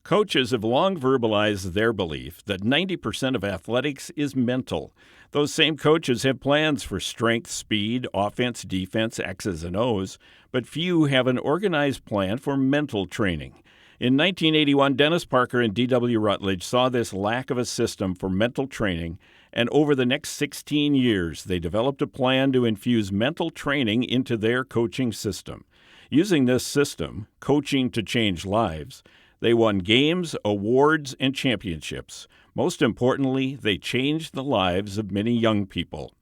Coaches have long verbalized their belief that 90% of athletics is mental. Those same coaches have plans for strength, speed, offense, defense, X's and O's, but few have an organized plan for mental training. In 1981, Dennis Parker and D.W. Rutledge saw this lack of a system for mental training, and over the next 16 years, they developed a plan to infuse mental training into their coaching system. Using this system, Coaching to Change Lives, they won games, awards, and championships. Most importantly, they changed the lives of many young people.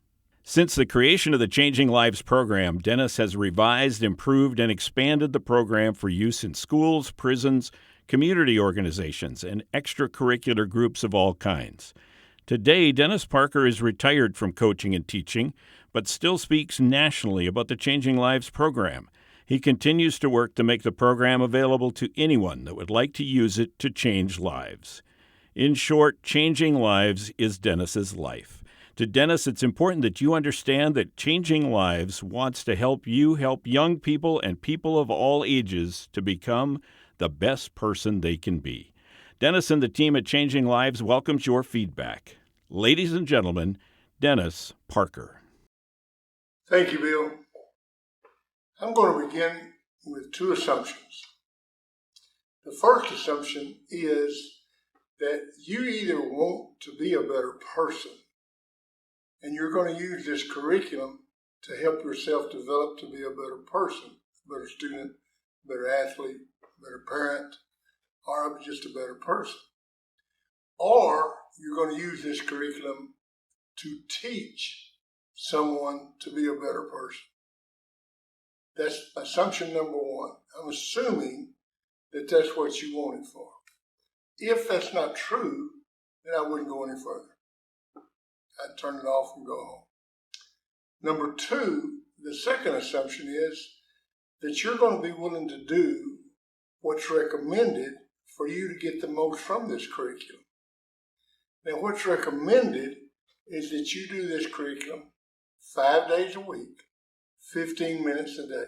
Since the creation of the Changing Lives program, Dennis has revised, improved, and expanded the program for use in schools, prisons, community organizations, and extracurricular groups of all kinds. Today, Dennis Parker is retired from coaching and teaching, but still speaks nationally about the Changing Lives program. He continues to work to make the program available to anyone that would like to use it to change lives. In short, Changing Lives is Dennis's life. To Dennis, it's important that you understand that Changing Lives wants to help you help young people and people of all ages to become the best person they can be. Dennis and the team at Changing Lives welcomes your feedback. Ladies and gentlemen, Dennis Parker. Thank you, Bill. I'm going to begin with two assumptions. The first assumption is that you either want to be a better person, and you're going to use this curriculum to help yourself develop to be a better person, a better student, a better athlete, a better parent, or just a better person. Or you're going to use this curriculum to teach someone to be a better person. That's assumption number one. I'm assuming that that's what you want it for. If that's not true, then I wouldn't go any further. I'd turn it off and go home. Number two, the second assumption is that you're going to be willing to do what's recommended for you to get the most from this curriculum. Now, what's recommended is that you do this curriculum 5 days a week, 15 minutes a day.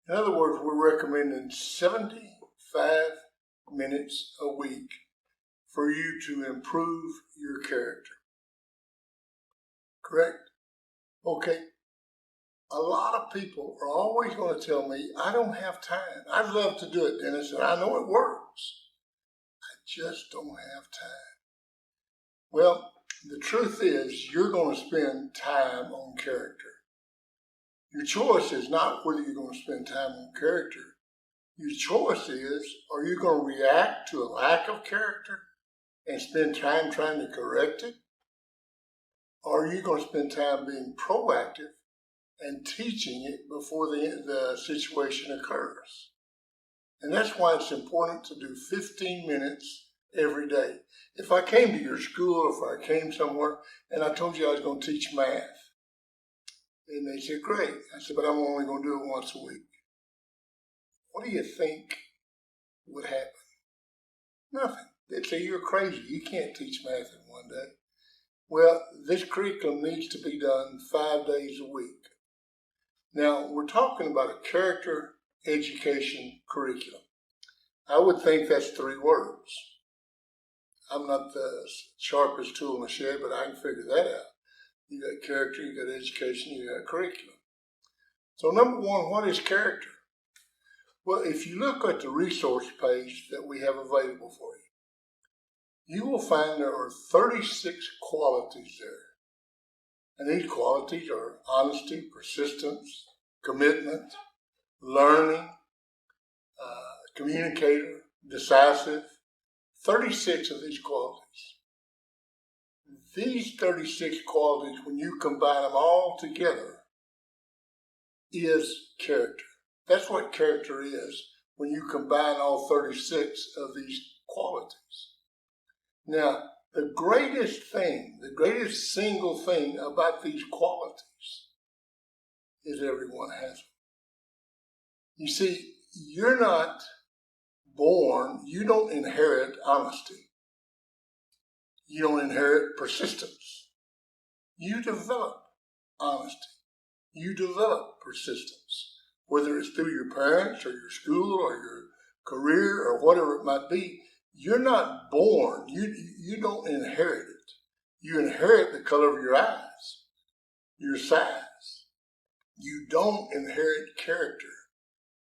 In other words, we're recommending 75 minutes a week for you to improve your character. Correct? Okay. A lot of people are always going to tell me, I don't have time. I'd love to do it, Dennis, and I know it works. I just don't have time. Well, the truth is you're going to spend time on character. Your choice is not whether you're going to spend time on character. Your choice is, are you going to react to a lack of character and spend time trying to correct it? Or are you going to spend time being proactive and teaching it before the situation occurs? And that's why it's important to do 15 minutes every day. If I came to your school, if I came somewhere and I told you I was going to teach math, and they said, great. I said, but I'm only going to do it once a week. What do you think would happen? Nothing. They'd say, you're crazy. You can't teach math in one day. Well, this curriculum needs to be done 5 days a week. Now, we're talking about a character education curriculum. I would think that's 3 words. I'm not the sharpest tool in the shed, but I can figure that out. You got character, you got education, you got curriculum. So number one, what is character? Well, if you look at the resource page that we have available for you, you will find there are 36 qualities there. And these qualities are honesty, persistence, commitment, learning, communicator, decisive, 36 of these qualities. These 36 qualities, when you combine them all together, is character. That's what character is when you combine all 36 of these qualities. Now, the greatest thing, the greatest single thing about these qualities is everyone has them. You see, you're not born, you don't inherit honesty. You don't inherit persistence. You develop honesty. You develop persistence. Whether it's through your parents or your school or your career or whatever it might be, You're not born. You don't inherit it. You inherit the color of your eyes, your size. You don't inherit character.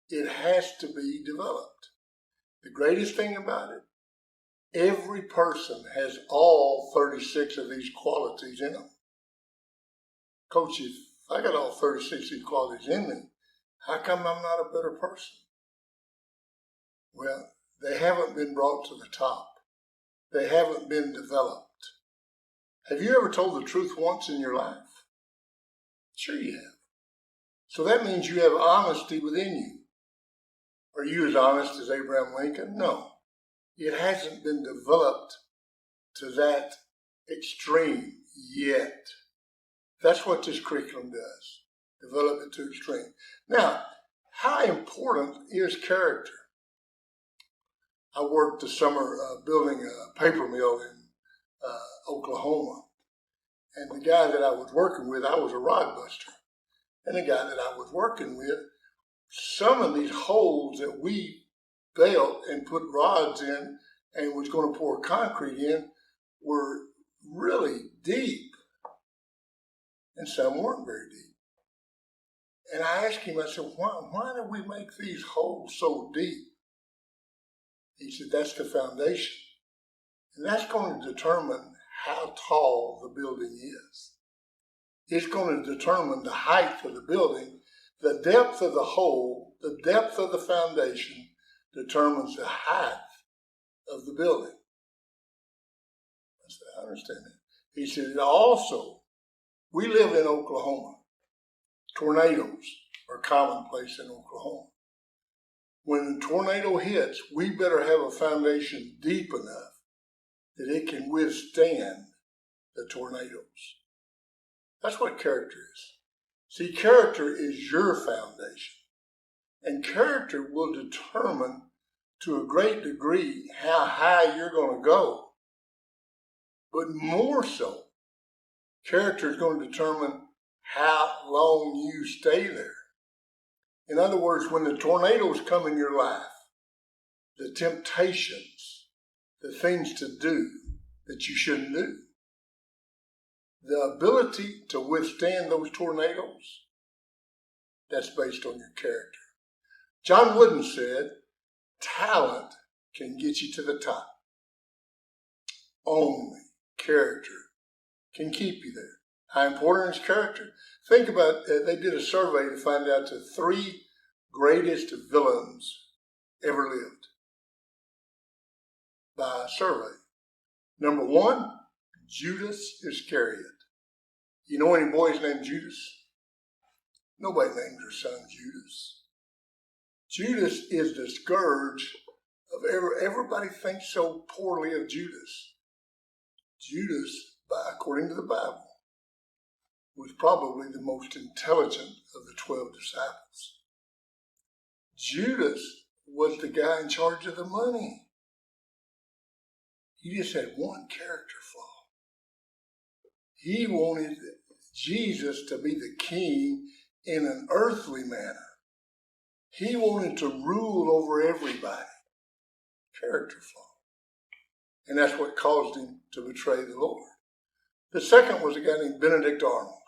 It has to be developed. The greatest thing about it, every person has all 36 of these qualities in them. Coach, if I got all 36 of these qualities in me, how come I'm not a better person? Well, they haven't been brought to the top. They haven't been developed. Have you ever told the truth once in your life? Sure you have. So that means you have honesty within you. Are you as honest as Abraham Lincoln? No. It hasn't been developed to that extreme yet. That's what this curriculum does. Develop it to extreme. Now, how important is character? I worked the summer building a paper mill in Oklahoma. And the guy that I was working with, I was a rod buster. And the guy that I was working with, some of these holes that we built and put rods in and was going to pour concrete in were really deep. And some weren't very deep. And I asked him, I said, why do we make these holes so deep? He said, that's the foundation. And that's going to determine how tall the building is. It's going to determine the height of the building. The depth of the hole, the depth of the foundation determines the height of the building. I said, I understand that. He said, also, we live in Oklahoma. Tornadoes are commonplace in Oklahoma. When a tornado hits, we better have a foundation deep enough that it can withstand the tornadoes. That's what character is. See, character is your foundation. And character will determine to a great degree how high you're going to go. But more so, character is going to determine how long you stay there. In other words, when the tornadoes come in your life, the temptations, the things to do that you shouldn't do, the ability to withstand those tornadoes, that's based on your character. John Wooden said, talent can get you to the top. Only character can keep you there. How important is character? Think about, they did a survey to find out the 3 greatest villains ever lived by a survey. Number 1, Judas Iscariot. You know any boys named Judas? Nobody names their son Judas. Judas is the scourge of everybody thinks so poorly of Judas. Judas, according to the Bible, was probably the most intelligent of the 12 disciples. Judas was the guy in charge of the money. He just had one character flaw. He wanted Jesus to be the king in an earthly manner. He wanted to rule over everybody. Character flaw. And that's what caused him to betray the Lord. The second was a guy named Benedict Arnold.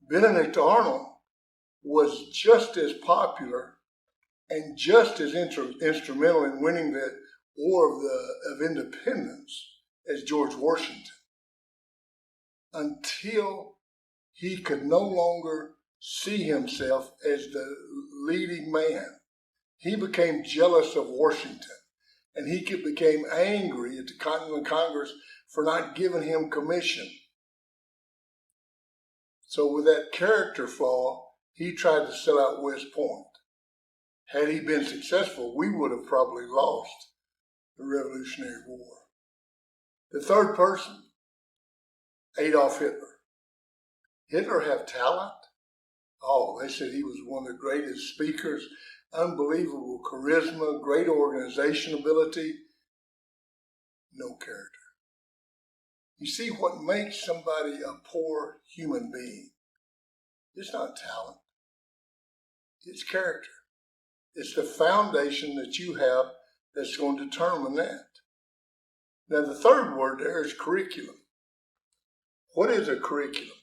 Benedict Arnold was just as popular and just as instrumental in winning the War of Independence as George Washington, until he could no longer see himself as the leading man. He became jealous of Washington, and he became angry at the Continental Congress for not giving him commission. So with that character flaw, he tried to sell out West Point. Had he been successful, we would have probably lost the Revolutionary War. The third person, Adolf Hitler. Hitler had talent. Oh, they said he was one of the greatest speakers, unbelievable charisma, great organization ability, no character. You see, what makes somebody a poor human being, it's not talent, it's character. It's the foundation that you have that's going to determine that. Now, the third word there is curriculum. What is a curriculum?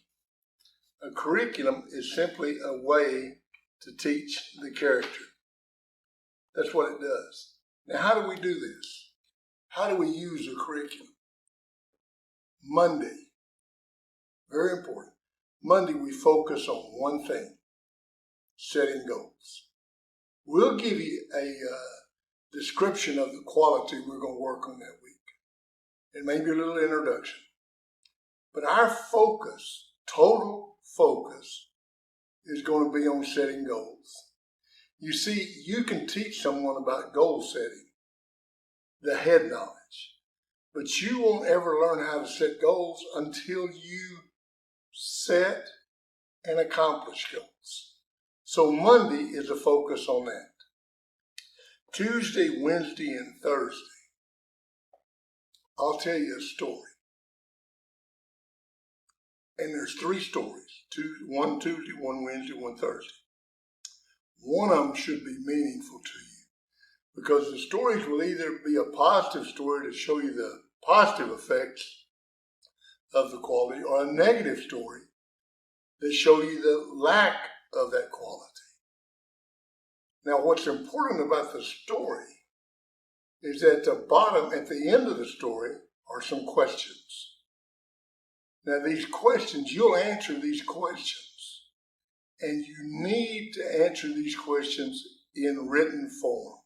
A curriculum is simply a way to teach the character. That's what it does. Now, how do we do this? How do we use a curriculum? Monday, very important. Monday, we focus on one thing, setting goals. We'll give you a description of the quality we're going to work on that week, and maybe a little introduction. But our focus, total focus, is going to be on setting goals. You see, you can teach someone about goal setting, the head knowledge, but you won't ever learn how to set goals until you set and accomplish goals. So Monday is a focus on that. Tuesday, Wednesday, and Thursday, I'll tell you a story. And there's 3 stories, one Tuesday, one Wednesday, one Thursday. One of them should be meaningful to you, because the stories will either be a positive story to show you the positive effects of the quality, or a negative story that show you the lack of that quality. Now, what's important about the story is at the end of the story, are some questions. Now, these questions, you'll answer these questions, and you need to answer these questions in written form.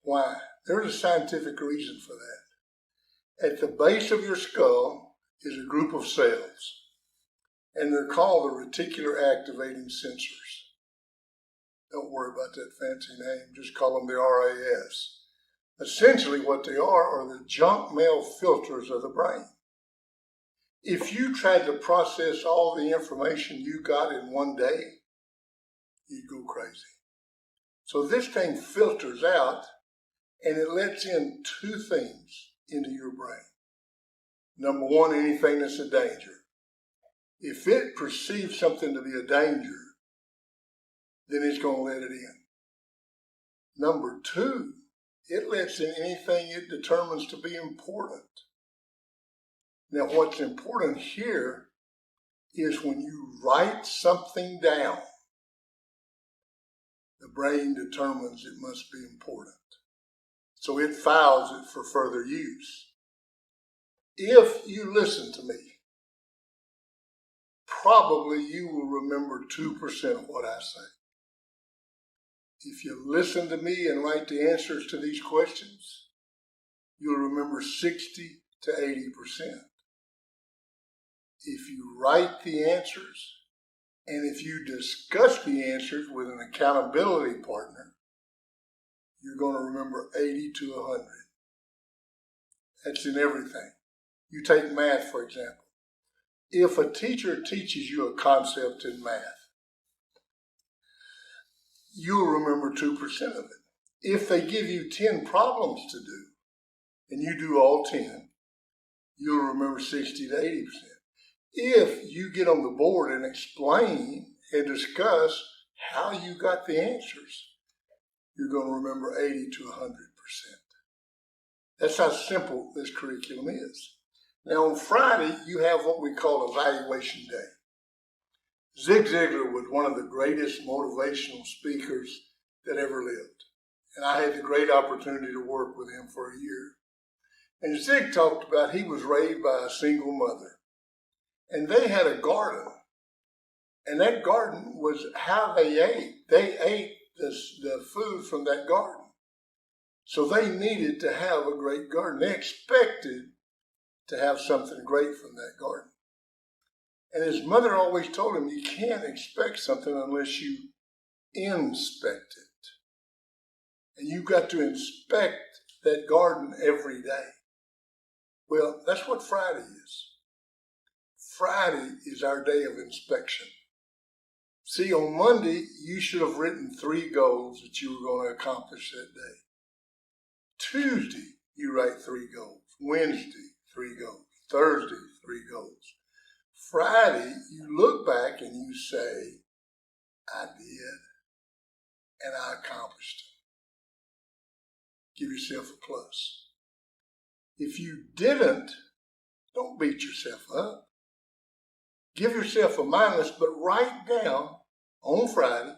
Why? There's a scientific reason for that. At the base of your skull is a group of cells, and they're called the reticular activating sensors. Don't worry about that fancy name, just call them the RAS. Essentially what they are the junk mail filters of the brain. If you tried to process all the information you got in one day, you'd go crazy. So this thing filters out, and it lets in 2 things into your brain. Number 1, anything that's a danger. If it perceives something to be a danger, then it's going to let it in. Number 2, it lets in anything it determines to be important. Now, what's important here is when you write something down, the brain determines it must be important. So it files it for further use. If you listen to me, probably you will remember 2% of what I say. If you listen to me and write the answers to these questions, you'll remember 60 to 80%. If you write the answers, and if you discuss the answers with an accountability partner, you're going to remember 80 to 100. That's in everything. You take math, for example. If a teacher teaches you a concept in math, you'll remember 2% of it. If they give you 10 problems to do, and you do all 10, you'll remember 60 to 80%. If you get on the board and explain and discuss how you got the answers, you're going to remember 80 to 100%. That's how simple this curriculum is. Now, on Friday, you have what we call Evaluation Day. Zig Ziglar was one of the greatest motivational speakers that ever lived. And I had the great opportunity to work with him for a year. And Zig talked about he was raised by a single mother. And they had a garden. And that garden was how they ate. They ate the food from that garden. So they needed to have a great garden. They expected to have something great from that garden. And his mother always told him, you can't expect something unless you inspect it. And you've got to inspect that garden every day. Well, that's what Friday is. Friday is our day of inspection. See, on Monday, you should have written 3 goals that you were going to accomplish that day. Tuesday, you write 3 goals. Wednesday, 3 goals. Thursday, 3 goals. Friday, you look back and you say, I did, and I accomplished give yourself a plus. If you didn't, don't beat yourself up. Give yourself a minus, but write down on Friday,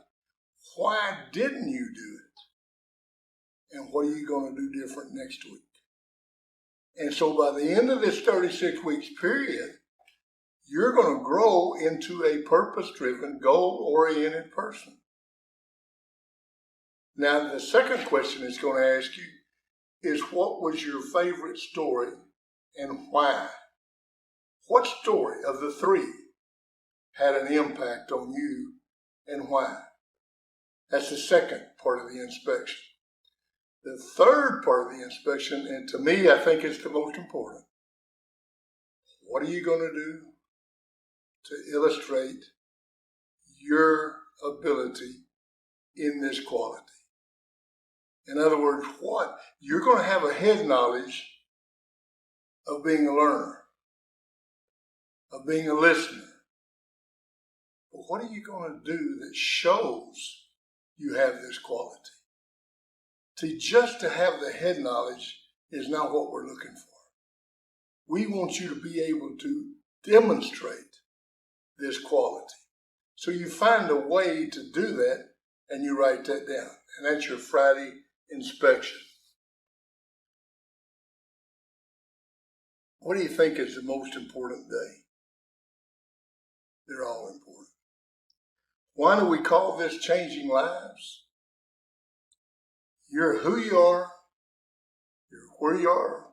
why didn't you do it? And what are you going to do different next week? And so by the end of this 36 weeks period, you're going to grow into a purpose-driven, goal-oriented person. Now, the second question it's going to ask you is, what was your favorite story and why? What story of the three had an impact on you and why? That's the second part of the inspection. The third part of the inspection, and to me I think it's the most important, what are you going to do to illustrate your ability in this quality? In other words, what? You're going to have a head knowledge of being a learner, of being a listener. But what are you going to do that shows you have this quality? See, just to have the head knowledge is not what we're looking for. We want you to be able to demonstrate this quality. So you find a way to do that and you write that down. And that's your Friday inspection. What do you think is the most important day? They're all important. Why do we call this changing lives? You're who you are, you're where you are,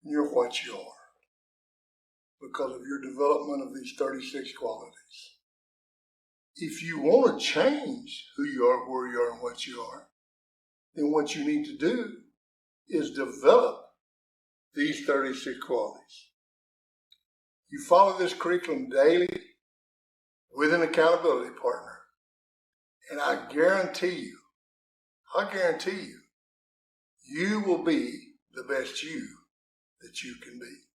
and you're what you are because of your development of these 36 qualities. If you want to change who you are, where you are, and what you are, then what you need to do is develop these 36 qualities. You follow this curriculum daily with an accountability partner, and I guarantee you, you will be the best you that you can be.